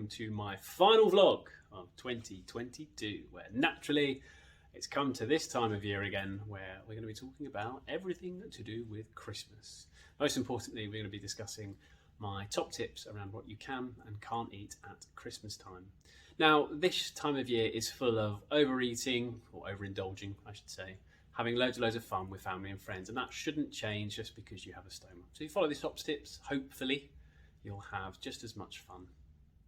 welcome to my final vlog of 2022, where naturally it's come to this time of year again where we're going to be talking about everything to do with Christmas. Most importantly, we're going to be discussing my top tips around what you can and can't eat at Christmas time. Now, this time of year is full of overeating, or overindulging, I should say, having loads and loads of fun with family and friends, and that shouldn't change just because you have a stoma. So if you follow these top tips, hopefully you'll have just as much fun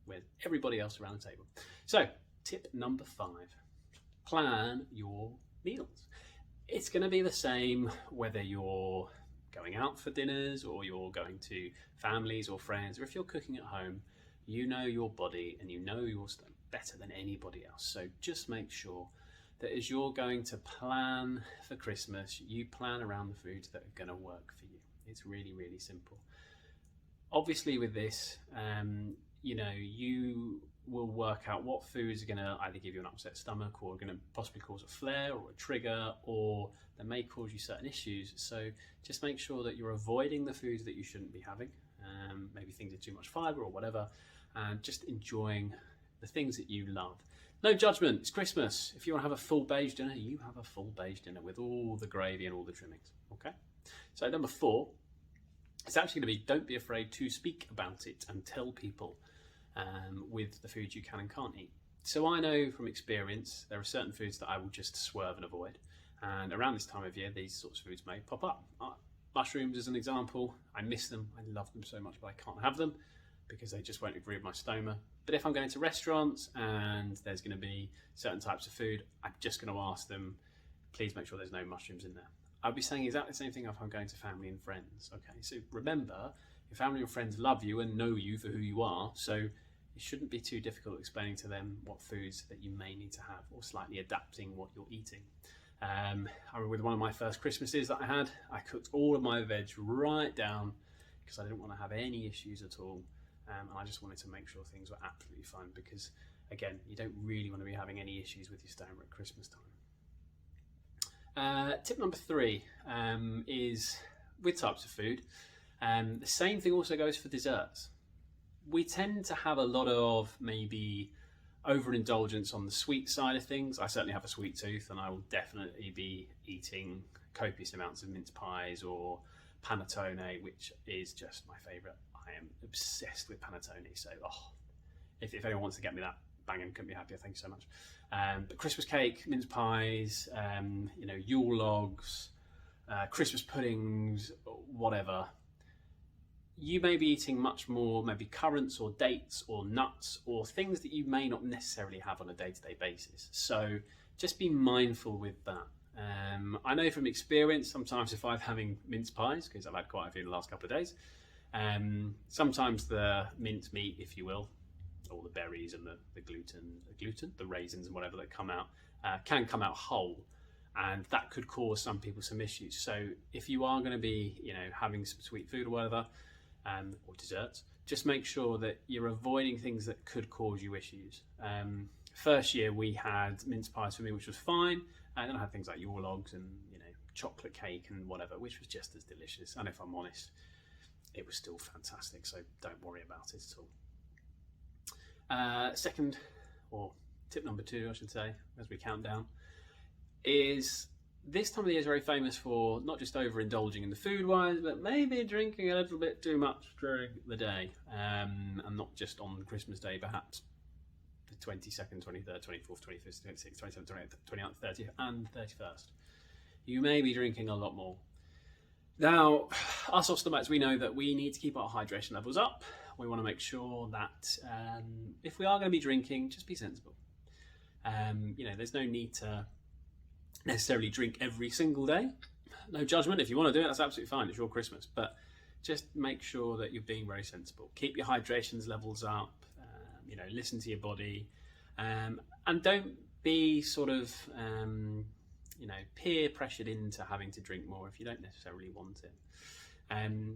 with everybody else around the table. So, tip number 5, plan your meals. It's going to be the same whether you're going out for dinners or you're going to families or friends, or if you're cooking at home. You know your body and you know your stomach better than anybody else. So just make sure that as you're going to plan for Christmas, you plan around the foods that are going to work for you. It's really, really simple. Obviously with this, you will work out what foods are going to either give you an upset stomach or are going to possibly cause a flare or a trigger, or that may cause you certain issues. So just make sure that you're avoiding the foods that you shouldn't be having, maybe things with too much fibre or whatever, and just enjoying the things that you love. No judgment, it's Christmas. If you want to have a full beige dinner, you have a full beige dinner with all the gravy and all the trimmings, okay? So number 4, it's actually going to be, don't be afraid to speak about it and tell people with the foods you can and can't eat. So I know from experience, there are certain foods that I will just swerve and avoid. And around this time of year, these sorts of foods may pop up. Mushrooms as an example, I miss them, I love them so much, but I can't have them because they just won't agree with my stoma. But if I'm going to restaurants and there's going to be certain types of food, I'm just going to ask them, please make sure there's no mushrooms in there. I'll be saying exactly the same thing if I'm going to family and friends. Okay, so remember, your family and friends love you and know you for who you are, so it shouldn't be too difficult explaining to them what foods that you may need to have, or slightly adapting what you're eating. I remember with one of my first Christmases that I had, I cooked all of my veg right down because I didn't want to have any issues at all, and I just wanted to make sure things were absolutely fine, because again, you don't really want to be having any issues with your stoma at Christmas time. Tip number 3 is with types of food. The same thing also goes for desserts. We tend to have a lot of maybe overindulgence on the sweet side of things. I certainly have a sweet tooth, and I will definitely be eating copious amounts of mince pies or panettone, which is just my favourite. I am obsessed with panettone, so if anyone wants to get me that, banging, couldn't be happier, thank you so much. But Christmas cake, mince pies, Yule logs, Christmas puddings, whatever. You may be eating much more maybe currants or dates or nuts or things that you may not necessarily have on a day-to-day basis. So just be mindful with that. I know from experience, sometimes if I'm having mince pies, because I've had quite a few in the last couple of days, sometimes the mince meat, if you will, all the berries and the gluten, the raisins and whatever that come out, can come out whole, and that could cause some people some issues. So if you are going to be, having some sweet food or whatever, or desserts, just make sure that you're avoiding things that could cause you issues. First year we had mince pies for me, which was fine, and then I had things like Yule logs and chocolate cake and whatever, which was just as delicious. And if I'm honest, it was still fantastic. So don't worry about it at all. Second, or tip number 2, I should say, as we count down, is this time of the year is very famous for not just overindulging in the food-wise, but maybe drinking a little bit too much during the day, and not just on Christmas Day, perhaps the 22nd, 23rd, 24th, 25th, 26th, 27th, 28th, 29th, 30th, and 31st. You may be drinking a lot more. Now, us ostomats, we know that we need to keep our hydration levels up. We want to make sure that if we are going to be drinking, just be sensible. There's no need to necessarily drink every single day. No judgment. If you want to do it, that's absolutely fine. It's your Christmas. But just make sure that you're being very sensible. Keep your hydration levels up. Listen to your body. And don't be sort of, peer pressured into having to drink more if you don't necessarily want it.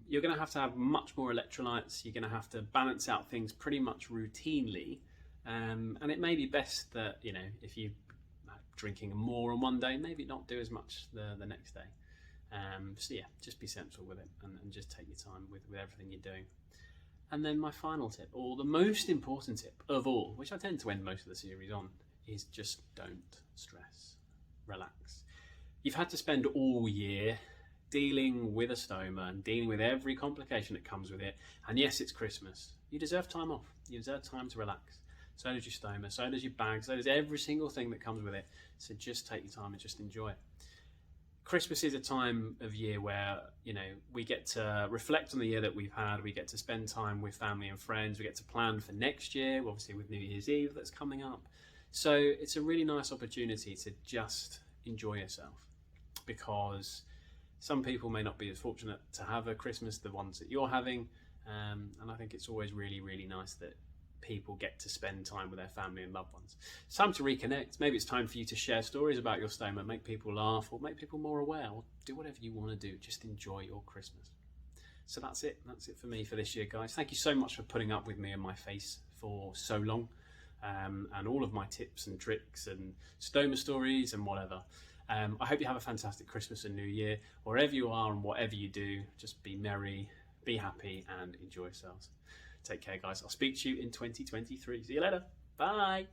You're going to have much more electrolytes. You're going to have to balance out things pretty much routinely. And it may be best that, if you drinking more on one day, maybe not do as much the next day. So yeah, just be sensible with it and just take your time with everything you're doing. And then my final tip, or the most important tip of all, which I tend to end most of the series on, is just don't stress, relax. You've had to spend all year dealing with a stoma and dealing with every complication that comes with it. And yes, it's Christmas. You deserve time off. You deserve time to relax. So does your stoma, so does your bag, so does every single thing that comes with it. So just take your time and just enjoy it. Christmas is a time of year where, you know, we get to reflect on the year that we've had. We get to spend time with family and friends. We get to plan for next year, obviously with New Year's Eve that's coming up. So it's a really nice opportunity to just enjoy yourself, because some people may not be as fortunate to have a Christmas, the ones that you're having. And I think it's always really, really nice that people get to spend time with their family and loved ones. It's time to reconnect. Maybe it's time for you to share stories about your stoma, make people laugh, or make people more aware, or do whatever you want to do. Just enjoy your Christmas. So that's it. That's it for me for this year, guys. Thank you so much for putting up with me and my face for so long, and all of my tips and tricks and stoma stories and whatever. I hope you have a fantastic Christmas and New Year. Wherever you are and whatever you do, just be merry, be happy, and enjoy yourselves. Take care, guys. I'll speak to you in 2023. See you later. Bye.